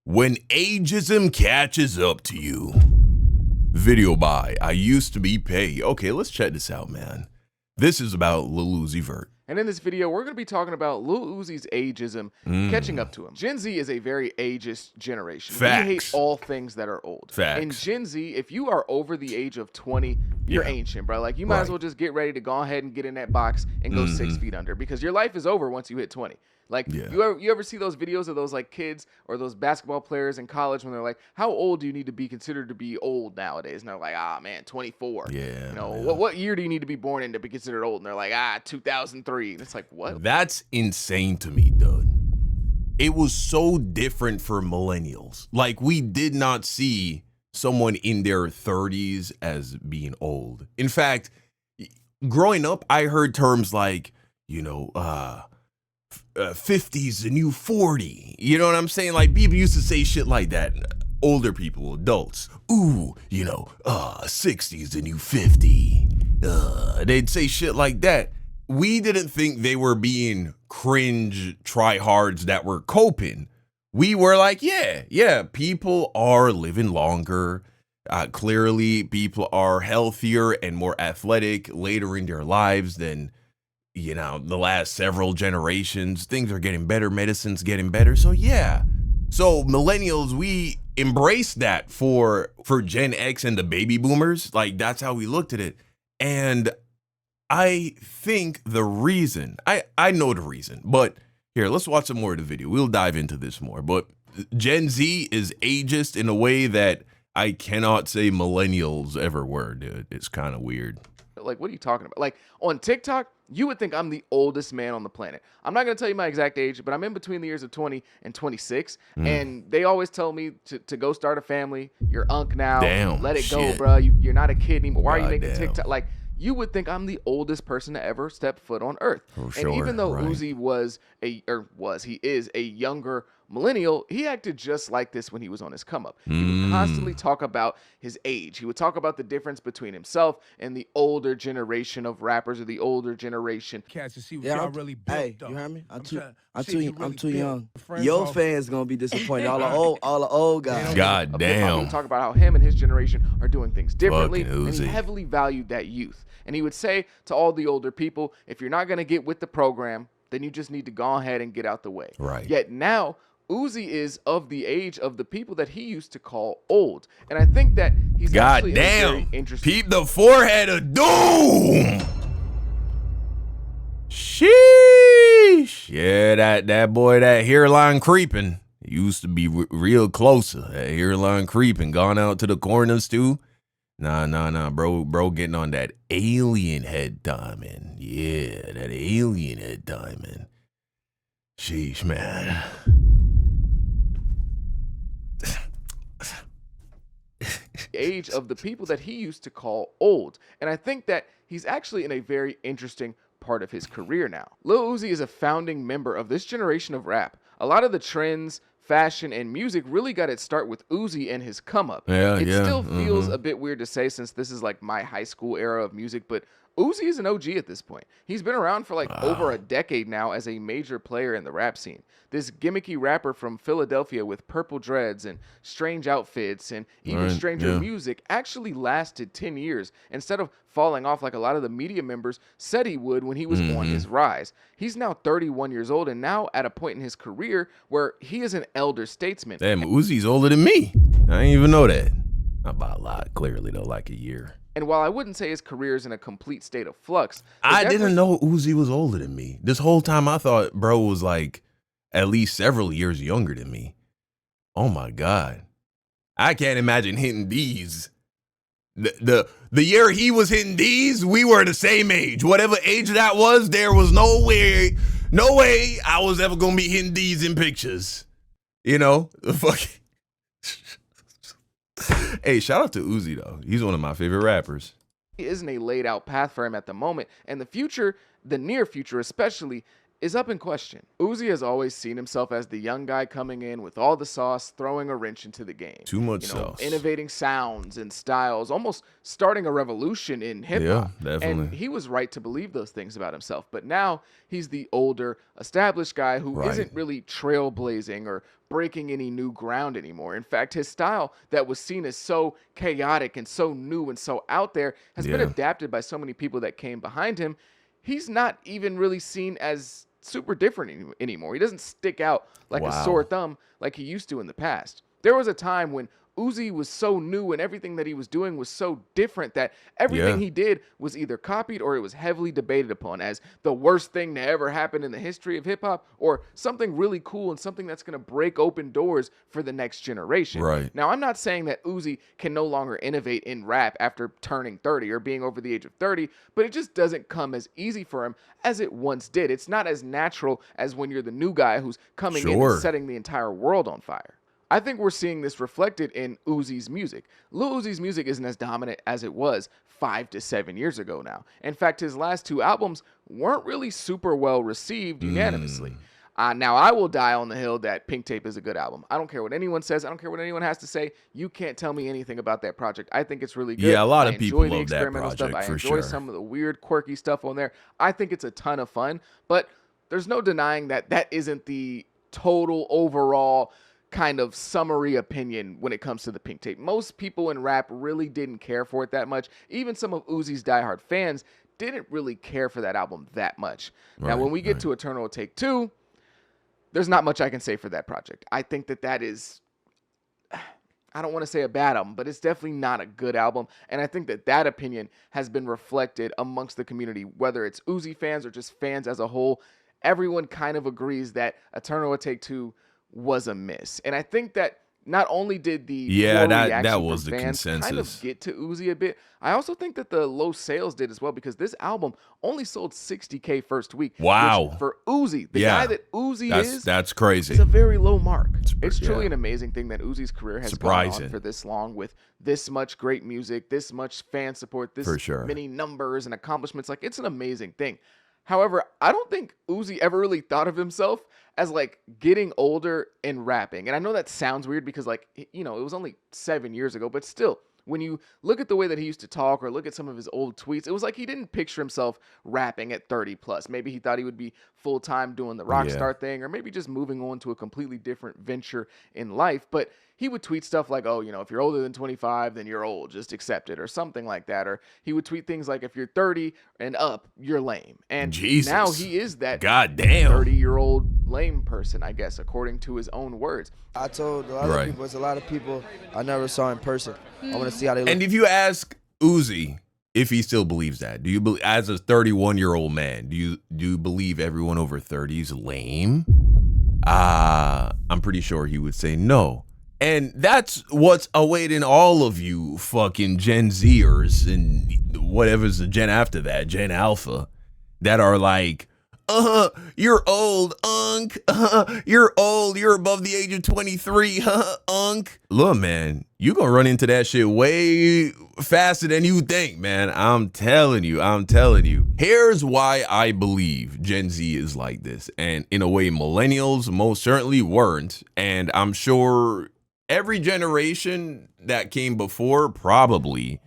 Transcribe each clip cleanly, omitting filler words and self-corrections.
When ageism catches up to you. Video by I used to be paid. Okay, let's check this out, man. This is about Lil Uzi Vert. And in this video, we're going to be talking about Lil Uzi's ageism catching up to him. Gen Z is a very ageist generation. Facts. We hate all things that are old. Facts. In Gen Z, if you are over the age of 20, you're ancient, bro. Like, you might as well just get ready to go ahead and get in that box and go 6 feet under, because your life is over once you hit 20. Like, you ever see those videos of those, like, kids or those basketball players in college when they're like, how old do you need to be considered to be old nowadays? And they're like, ah, man, 24. Yeah. You know, what year do you need to be born in to be considered old? And they're like, 2003. And it's like, what? That's insane to me, dude. It was so different for millennials. Like, we did not see someone in their 30s as being old. In fact, growing up, I heard terms like, 50's the new 40. You know what I'm saying? Like, people used to say shit like that. Older people, adults. Ooh, 60's the new 50. They'd say shit like that. We didn't think they were being cringe tryhards that were coping. We were like, yeah, people are living longer. Clearly, people are healthier and more athletic later in their lives than the last several generations. Things are getting better. Medicine's getting better. So yeah. So millennials, we embrace that for Gen X and the baby boomers. Like, that's how we looked at it. And I think the reason, I know the reason, but here, let's watch some more of the video. We'll dive into this more. But Gen Z is ageist in a way that I cannot say millennials ever were, dude. It's kind of weird. Like, what are you talking about? Like, on TikTok, you would think I'm the oldest man on the planet. I'm not going to tell you my exact age, but I'm in between the years of 20 and 26. And they always tell me to go start a family. You're unk now. Damn, let it shit. go, bro. You're not a kid anymore. Why are you making damn. TikTok? Like, you would think I'm the oldest person to ever step foot on Earth. For And even though right. Uzi he is a younger millennial, he acted just like this when he was on his come up. He would constantly talk about his age. He would talk about the difference between himself and the older generation of rappers, or the older generation. Cats to see what y'all really built. Hey, though. you heard me? I'm too really young. Friends Your off- fans gonna be disappointed. All the old guys. God He damn. would talk about how him and his generation are doing things differently, Fucking and he Uzi. heavily valued that youth. And he would say to all the older people, if you're not going to get with the program, then you just need to go ahead and get out the way. Right. Yet now, Uzi is of the age of the people that he used to call old. And I think that he's God actually in a very damn. interesting... Peep the forehead of doom. Sheesh. Yeah, that boy, that hairline creeping. Used to be real closer. That hairline creeping. Gone out to the corners too. Nah, bro, getting on that alien head diamond. Yeah, that alien head diamond. Sheesh, man. age of the people that he used to call old. And I think that he's actually in a very interesting part of his career now. Lil Uzi is a founding member of this generation of rap. A lot of the trends, fashion, and music really got its start with Uzi and his come up. It still feels a bit weird to say, since this is like my high school era of music, but Uzi is an OG at this point. He's been around for like over a decade now as a major player in the rap scene. This gimmicky rapper from Philadelphia with purple dreads and strange outfits and even stranger music actually lasted 10 years instead of falling off like a lot of the media members said he would when he was on his rise. He's now 31 years old and now at a point in his career where he is an elder statesman. Damn, Uzi's older than me. I didn't even know that. Not by a lot, clearly though, like a year. And while I wouldn't say his career is in a complete state of flux, I didn't know Uzi was older than me. This whole time I thought bro was like at least several years younger than me. Oh my God. I can't imagine hitting these. The year he was hitting these, we were the same age. Whatever age that was, there was no way I was ever gonna be hitting these in pictures. You know? The fucking Hey, shout out to Uzi though. He's one of my favorite rappers. He isn't a laid out path for him at the moment, and the future, the near future especially, is up in question. Uzi has always seen himself as the young guy coming in with all the sauce, throwing a wrench into the game. Too much sauce. Innovating sounds and styles, almost starting a revolution in hip-hop. Yeah, definitely. And he was right to believe those things about himself. But now he's the older, established guy who isn't really trailblazing or breaking any new ground anymore. In fact, his style that was seen as so chaotic and so new and so out there has been adapted by so many people that came behind him. He's not even really seen as super different anymore. He doesn't stick out like a sore thumb like he used to in the past. There was a time when Uzi was so new and everything that he was doing was so different that everything he did was either copied or it was heavily debated upon as the worst thing to ever happen in the history of hip-hop, or something really cool and something that's going to break open doors for the next generation. Right. Now, I'm not saying that Uzi can no longer innovate in rap after turning 30 or being over the age of 30, but it just doesn't come as easy for him as it once did. It's not as natural as when you're the new guy who's coming in and setting the entire world on fire. I think we're seeing this reflected in Uzi's music. Lil Uzi's music isn't as dominant as it was 5 to 7 years ago now. In fact, his last 2 albums weren't really super well received unanimously. Now, I will die on the hill that Pink Tape is a good album. I don't care what anyone says. I don't care what anyone has to say. You can't tell me anything about that project. I think it's really good. Yeah, a lot of people enjoy the love that experimental stuff. project, I for enjoy sure. some of the weird, quirky stuff on there. I think it's a ton of fun. But there's no denying that that isn't the total overall kind of summary opinion when it comes to the Pink Tape. Most people in rap really didn't care for it that much. Even some of Uzi's diehard fans didn't really care for that album that much. Now, when we get to Eternal Take 2, there's not much I can say for that project. I think that is, I don't want to say a bad album, but it's definitely not a good album. And I think that opinion has been reflected amongst the community, whether it's Uzi fans or just fans as a whole. Everyone kind of agrees that Eternal Take 2 was a miss. And I think that not only did the that was the fans consensus kind of get to Uzi a bit, I also think that the low sales did as well, because this album only sold 60K first week. Wow. Which for Uzi, the guy that Uzi that's crazy. It's a very low mark. It's truly an amazing thing that Uzi's career has gone on for this long with this much great music, this much fan support, this many numbers and accomplishments. Like, it's an amazing thing. However, I don't think Uzi ever really thought of himself as like getting older and rapping. And I know that sounds weird because, like, you know, it was only 7 years ago, but still, when you look at the way that he used to talk or look at some of his old tweets, it was like he didn't picture himself rapping at 30 plus. Maybe he thought he would be full time doing the rock star thing, or maybe just moving on to a completely different venture in life. But he would tweet stuff like, oh, you know, if you're older than 25, then you're old, just accept it, or something like that. Or he would tweet things like, if you're 30 and up, you're lame. And now he is that 30-year-old lame person, I guess, according to his own words. I told a lot of people, there's a lot of people I never saw in person. I want to see how they look. And if you ask Uzi if he still believes that, do you believe, as a 31-year-old man, do you believe everyone over 30 is lame? I'm pretty sure he would say no. And that's what's awaiting all of you fucking Gen Zers and whatever's the gen after that, Gen Alpha, that are like, you're old, unk. You're old. You're above the age of 23, unk. Look, man, you gonna run into that shit way faster than you think, man. I'm telling you. Here's why I believe Gen Z is like this. And in a way, millennials most certainly weren't. And I'm sure every generation that came before probably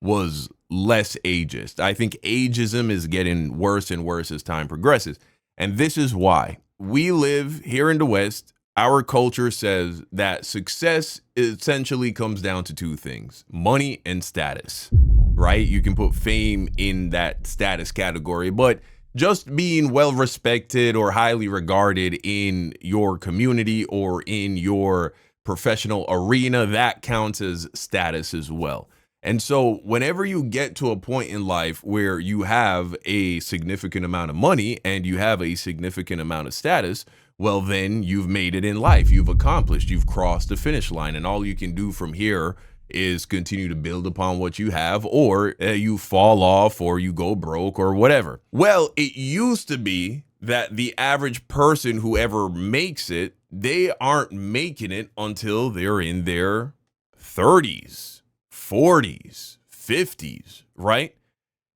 was less ageist. I think ageism is getting worse and worse as time progresses. And this is why. We live here in the West. Our culture says that success essentially comes down to 2 things: money and status, right? You can put fame in that status category, but just being well respected or highly regarded in your community or in your professional arena, that counts as status as well. And so whenever you get to a point in life where you have a significant amount of money and you have a significant amount of status, well, then you've made it in life. You've accomplished, you've crossed the finish line, and all you can do from here is continue to build upon what you have, or you fall off or you go broke or whatever. Well, it used to be that the average person who ever makes it, they aren't making it until they're in their 30s, 40s, 50s, right?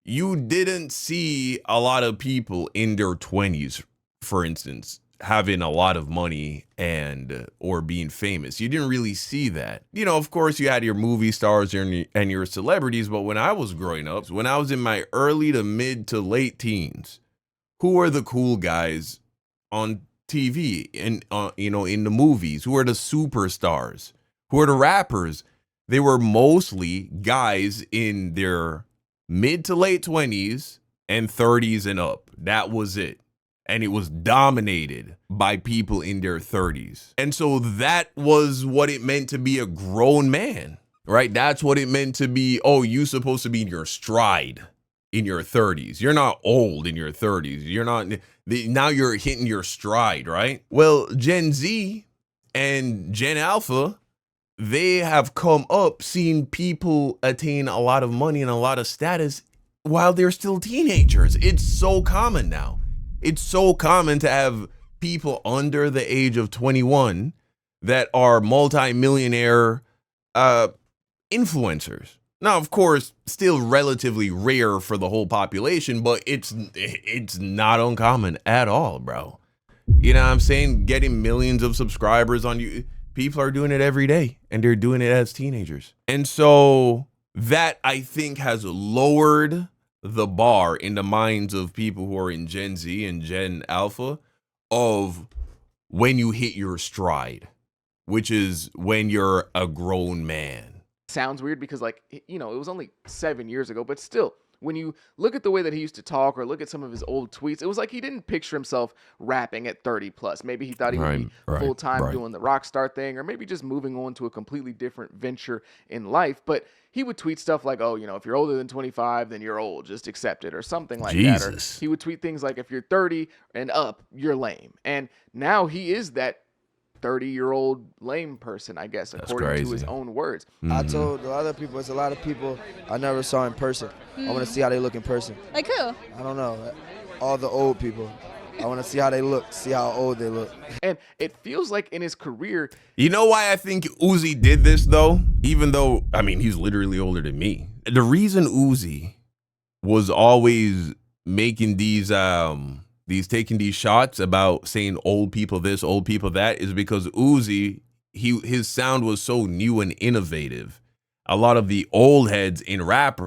You didn't see a lot of people in their 20s for instance, having a lot of money and or being famous. You didn't really see that. You know, of course, you had your movie stars and your celebrities, but when I was growing up, when I was in my early to mid to late teens, who were the cool guys on TV and you know, in the movies? Who were the superstars? Who are the rappers? They were mostly guys in their mid to late 20s and 30s and up. That was it. And it was dominated by people in their 30s. And so that was what it meant to be a grown man, right? That's what it meant to be, oh, you're supposed to be in your stride in your 30s. You're not old in your 30s. You're not, now you're hitting your stride, right? Well, Gen Z and Gen Alpha, they have come up seeing people attain a lot of money and a lot of status while they're still teenagers. It's so common now. It's so common to have people under the age of 21 that are multi-millionaire influencers. Now, of course, still relatively rare for the whole population, but it's not uncommon at all, bro. You know what I'm saying? Getting millions of subscribers on you. People are doing it every day, and they're doing it as teenagers. And so that, I think, has lowered the bar in the minds of people who are in Gen Z and Gen Alpha of when you hit your stride, which is when you're a grown man. Sounds weird because, like, you know, it was only 7 years ago, but still, when you look at the way that he used to talk or look at some of his old tweets, it was like he didn't picture himself rapping at 30 plus. Maybe he thought he would be full time doing the rock star thing, or maybe just moving on to a completely different venture in life. But he would tweet stuff like, oh, you know, if you're older than 25, then you're old, just accept it, or something like that. Or he would tweet things like, if you're 30 and up, you're lame. And now he is that 30-year-old lame person, I guess, according to his own words. I told a lot of people, it's a lot of people I never saw in person. I want to see how they look in person. Like who? I don't know. All the old people. I want to see how they look, see how old they look. And it feels like in his career. You know why I think Uzi did this, though? Even though, I mean, he's literally older than me. The reason Uzi was always making these taking these shots about saying old people this, old people that, is because Uzi, his sound was so new and innovative. A lot of the old heads in rap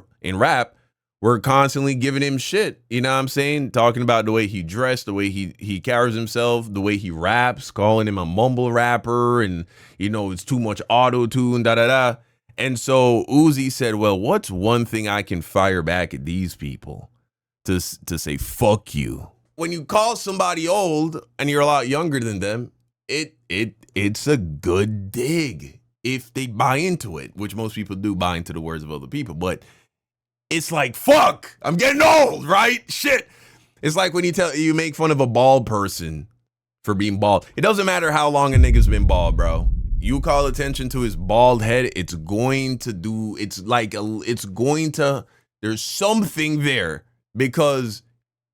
were constantly giving him shit. You know what I'm saying? Talking about the way he dressed, the way he carries himself, the way he raps, calling him a mumble rapper, and, you know, it's too much auto-tune, da-da-da. And so Uzi said, well, what's one thing I can fire back at these people to say, fuck you? When you call somebody old and you're a lot younger than them, it's a good dig if they buy into it, which most people do buy into the words of other people. But it's like, fuck, I'm getting old, right? Shit. It's like when you make fun of a bald person for being bald. It doesn't matter how long a nigga's been bald, bro. You call attention to his bald head, there's something there because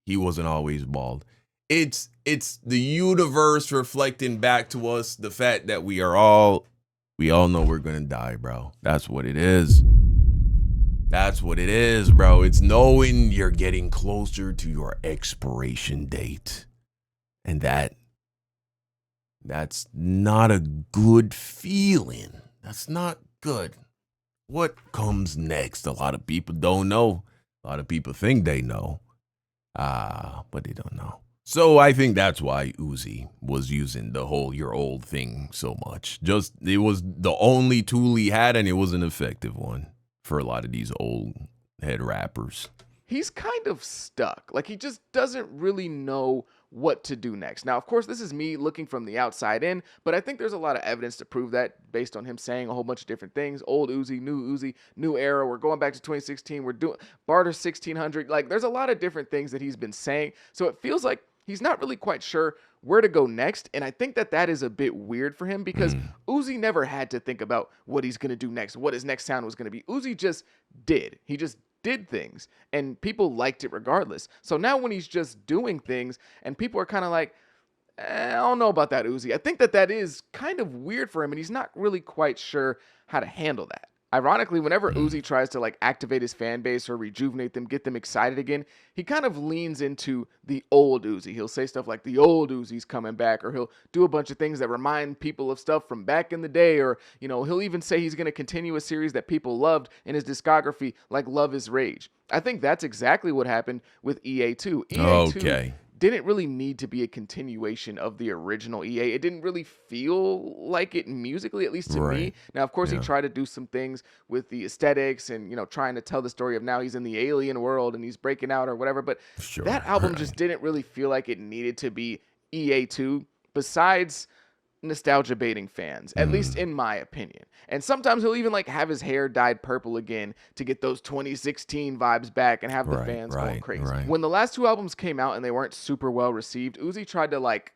he wasn't always bald. It's the universe reflecting back to us the fact that we all know we're gonna die, bro. That's what it is. That's what it is, bro. It's knowing you're getting closer to your expiration date. And that's not a good feeling. That's not good. What comes next? A lot of people don't know. A lot of people think they know. But they don't know. So I think that's why Uzi was using the whole "you're old" thing so much. Just, it was the only tool he had, and it was an effective one for a lot of these old head rappers. He's kind of stuck. Like, he just doesn't really know what to do next. Now, of course, this is me looking from the outside in, but I think there's a lot of evidence to prove that based on him saying a whole bunch of different things. Old Uzi, new era. We're going back to 2016. We're doing Barter 1600. Like, there's a lot of different things that he's been saying. So it feels like he's not really quite sure where to go next. And I think that is a bit weird for him because Uzi never had to think about what he's going to do next, what his next sound was going to be. Uzi just did. He just did things and people liked it regardless. So now when he's just doing things and people are kind of like, I don't know about that, Uzi. I think that is kind of weird for him and he's not really quite sure how to handle that. Ironically, whenever Uzi tries to like activate his fan base or rejuvenate them, get them excited again, he kind of leans into the old Uzi. He'll say stuff like the old Uzi's coming back, or he'll do a bunch of things that remind people of stuff from back in the day, or, you know, he'll even say he's going to continue a series that people loved in his discography, like Love Is Rage. I think that's exactly what happened with EA2. EA2 didn't really need to be a continuation of the original EA. It didn't really feel like it musically, at least to me. Now, of course, he tried to do some things with the aesthetics and, you know, trying to tell the story of now he's in the alien world and he's breaking out or whatever. But that album just didn't really feel like it needed to be EA2, besides nostalgia baiting fans, at least in my opinion. And sometimes he'll even like have his hair dyed purple again to get those 2016 vibes back and have the fans going crazy. When the last two albums came out and they weren't super well received, Uzi tried to like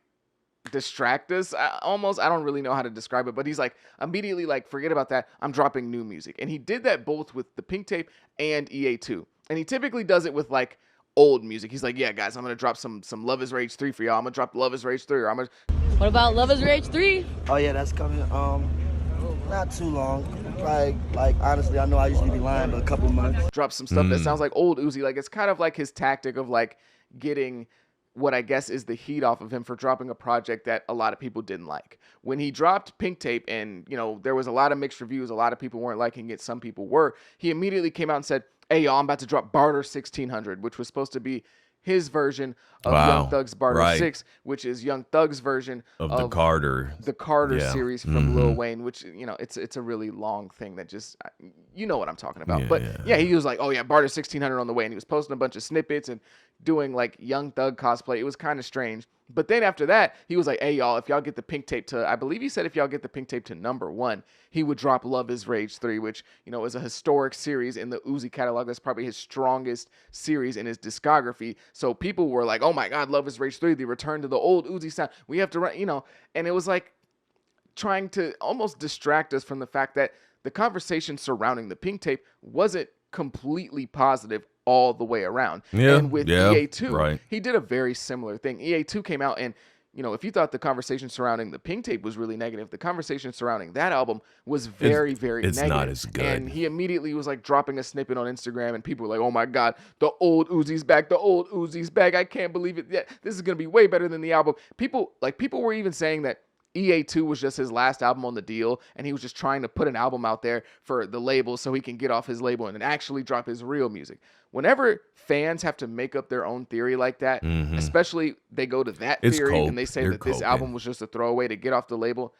distract us. I don't really know how to describe it, but he's like immediately like, forget about that, I'm dropping new music. And he did that both with the Pink Tape and EA2. And he typically does it with like old music. He's like, yeah, guys, I'm gonna drop some Love Is Rage 3 for y'all. I'm gonna drop Love Is Rage 3, or I'm gonna... What about Love Is Rage 3? Oh yeah, that's coming. Not too long. Like honestly, I know I usually be lying, but a couple months. Drop some stuff that sounds like old Uzi. Like, it's kind of like his tactic of like getting what I guess is the heat off of him for dropping a project that a lot of people didn't like. When he dropped Pink Tape, and, you know, there was a lot of mixed reviews, a lot of people weren't liking it, some people were, he immediately came out and said, hey y'all, I'm about to drop Barter 1600, which was supposed to be his version of Young Thug's Barter 6, which is Young Thug's version of the Carter series from Lil Wayne, which, you know, it's a really long thing that just, you know what I'm talking about. He was like, oh yeah, Barter 1600 on the way, and he was posting a bunch of snippets and doing like Young Thug cosplay. It was kind of strange. But then after that, he was like, hey y'all, if y'all get the Pink Tape to, I believe he said if y'all get the Pink Tape to #1, he would drop Love Is Rage 3, which, you know, is a historic series in the Uzi catalog. That's probably his strongest series in his discography. So people were like, oh my God, Love Is Rage 3, the return to the old Uzi sound. We have to run, you know, and it was like trying to almost distract us from the fact that the conversation surrounding the Pink Tape wasn't completely positive all the way around. And with EA2, he did a very similar thing. EA2 came out, and, you know, if you thought the conversation surrounding the Pink Tape was really negative, the conversation surrounding that album was very negative. It's not as good. And he immediately was like dropping a snippet on Instagram, and people were like, oh my God, the old Uzi's back. The old Uzi's back. I can't believe it. Yeah, this is going to be way better than the album. People were even saying that EA2 was just his last album on the deal, and he was just trying to put an album out there for the label so he can get off his label and then actually drop his real music. Whenever fans have to make up their own theory like that, especially they go to that theory and they say that this album was just a throwaway to get off the label,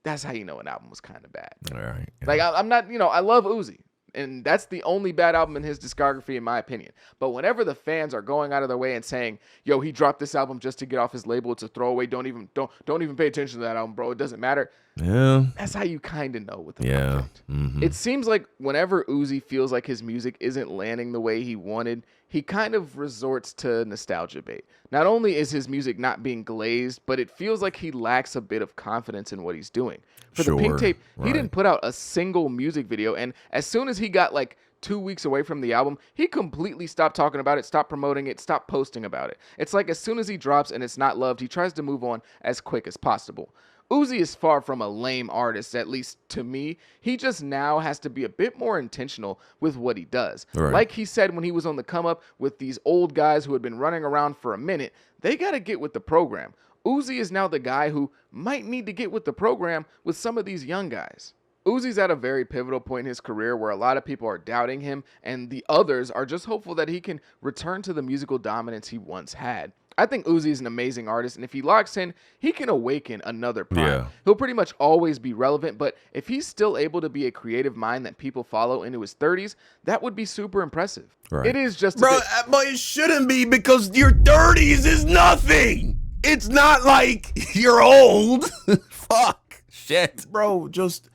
that's how you know an album was kind of bad. All right. Like, I'm not, you know, I love Uzi, and that's the only bad album in his discography, in my opinion. But whenever the fans are going out of their way and saying, yo, he dropped this album just to get off his label, it's a throwaway, don't even pay attention to that album, bro, it doesn't matter. Yeah. That's how you kind of know with the project. It seems like whenever Uzi feels like his music isn't landing the way he wanted, he kind of resorts to nostalgia bait. Not only is his music not being glazed, but it feels like he lacks a bit of confidence in what he's doing. For the Pink Tape, he didn't put out a single music video, and as soon as he got like 2 weeks away from the album, he completely stopped talking about it, stopped promoting it, stopped posting about it. It's like as soon as he drops and it's not loved, he tries to move on as quick as possible. Uzi is far from a lame artist, at least to me. He just now has to be a bit more intentional with what he does. Like he said when he was on the come up with these old guys who had been running around for a minute, they got to get with the program. Uzi is now the guy who might need to get with the program with some of these young guys. Uzi's at a very pivotal point in his career where a lot of people are doubting him, and the others are just hopeful that he can return to the musical dominance he once had. I think Uzi is an amazing artist, and if he locks in, he can awaken another prime. He'll pretty much always be relevant, but if he's still able to be a creative mind that people follow into his 30s, that would be super impressive. It is just but it shouldn't be, because your 30s is nothing. It's not like you're old. Fuck. Shit. Bro, just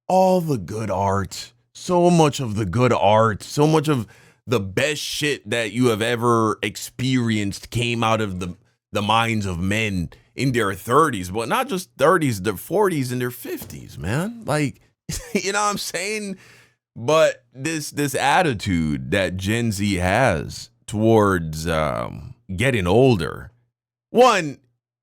all the good art. So much of the good art. So much of the best shit that you have ever experienced came out of the minds of men in their 30s, but not just 30s, their 40s and their 50s, man. Like, you know what I'm saying? But this attitude that Gen Z has towards getting older, one,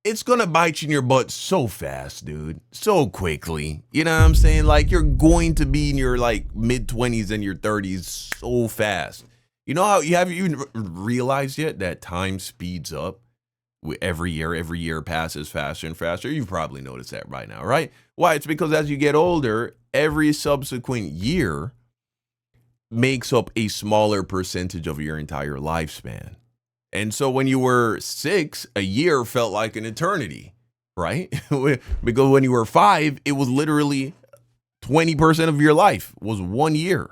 it's gonna bite you in your butt so fast, dude. So quickly. You know what I'm saying? Like, you're going to be in your like mid-20s and your 30s so fast. You know how have you even realized yet that time speeds up every year passes faster and faster? You've probably noticed that right now, right? Why? It's because as you get older, every subsequent year makes up a smaller percentage of your entire lifespan. And so when you were 6, a year felt like an eternity, right? Because when you were 5, it was literally 20% of your life was 1 year.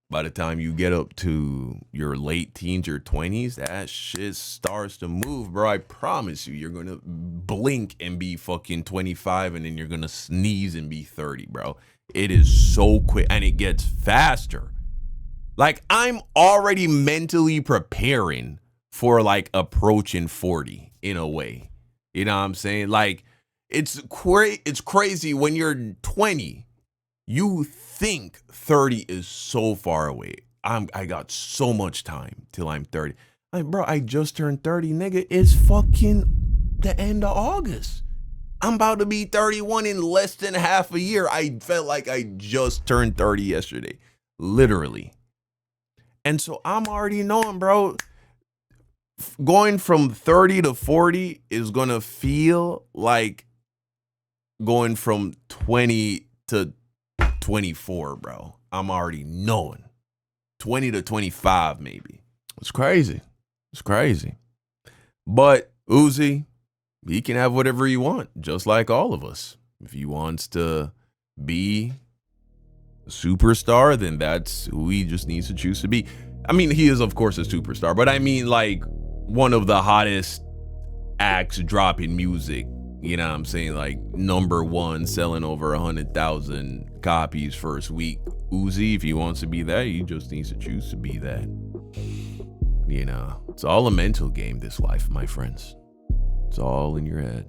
By the time you get up to your late teens, your 20s, that shit starts to move, bro. I promise you, you're going to blink and be fucking 25, and then you're going to sneeze and be 30, bro. It is so quick, and it gets faster. Like, I'm already mentally preparing for, like, approaching 40 in a way. You know what I'm saying? Like, it's crazy when you're 20. You think 30 is so far away. I got so much time till I'm 30. Like, bro, I just turned 30, nigga. It's fucking the end of August. I'm about to be 31 in less than half a year. I felt like I just turned 30 yesterday. Literally. And so I'm already knowing, bro, going from 30 to 40 is going to feel like going from 20 to 24, bro. I'm already knowing. 20 to 25, maybe. It's crazy. It's crazy. But Uzi, he can have whatever he wants, just like all of us. If he wants to be a superstar, then that's who he just needs to choose to be. I mean, he is, of course, a superstar, but I mean, like, one of the hottest acts dropping music. You know what I'm saying? Like, #1, selling over 100,000 copies first week. Uzi, if he wants to be that, he just needs to choose to be that. You know, it's all a mental game, this life, my friends. It's all in your head.